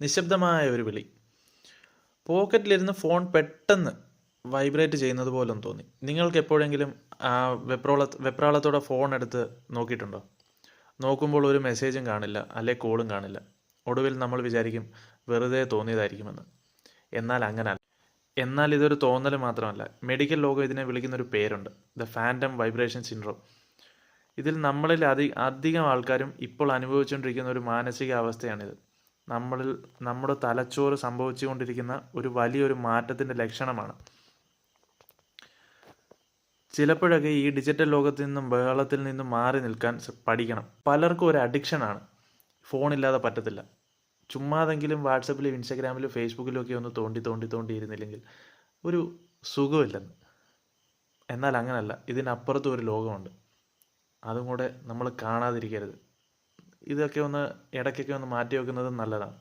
നിശബ്ദമായ ഒരു വിളി. പോക്കറ്റിലിരുന്ന് ഫോൺ പെട്ടെന്ന് വൈബ്രേറ്റ് ചെയ്യുന്നത് പോലും തോന്നി. നിങ്ങൾക്ക് എപ്പോഴെങ്കിലും വെപ്രാളത്തോടെ ഫോൺ എടുത്ത് നോക്കിയിട്ടുണ്ടോ? നോക്കുമ്പോൾ ഒരു മെസ്സേജും കാണില്ല, അല്ലെ കോളും കാണില്ല. ഒടുവിൽ നമ്മൾ വിചാരിക്കും വെറുതെ തോന്നിയതായിരിക്കുമെന്ന്. എന്നാൽ ഇതൊരു തോന്നൽ മാത്രമല്ല. മെഡിക്കൽ ലോകം ഇതിനെ വിളിക്കുന്നൊരു പേരുണ്ട്, ദ ഫാൻറ്റം വൈബ്രേഷൻ സിൻഡ്രോം. ഇതിൽ നമ്മളിൽ അധികം ആൾക്കാരും ഇപ്പോൾ അനുഭവിച്ചുകൊണ്ടിരിക്കുന്ന ഒരു മാനസികാവസ്ഥയാണിത്. നമ്മുടെ തലച്ചോറ് സംഭവിച്ചുകൊണ്ടിരിക്കുന്ന ഒരു വലിയൊരു മാറ്റത്തിൻ്റെ ലക്ഷണമാണ്. ചിലപ്പോഴൊക്കെ ഈ ഡിജിറ്റൽ ലോകത്തിൽ നിന്നും ബഹളത്തിൽ നിന്നും മാറി നിൽക്കാൻ പഠിക്കണം. പലർക്കും ഒരു അഡിക്ഷനാണ്. ഫോണില്ലാതെ പറ്റത്തില്ല. ചുമ്മാതെങ്കിലും വാട്സപ്പിലും ഇൻസ്റ്റാഗ്രാമിലും ഫേസ്ബുക്കിലും ഒക്കെ ഒന്ന് തോണ്ടി ഇരുന്നില്ലെങ്കിൽ ഒരു സുഖമില്ലെന്ന്. എന്നാൽ അങ്ങനല്ല, ഇതിനപ്പുറത്തും ഒരു ലോകമുണ്ട്. അതും കൂടെ നമ്മൾ കാണാതിരിക്കരുത്. ഇതൊക്കെ ഇടയ്ക്കൊക്കെ ഒന്ന് മാറ്റി വെക്കുന്നത് നല്ലതാണ്.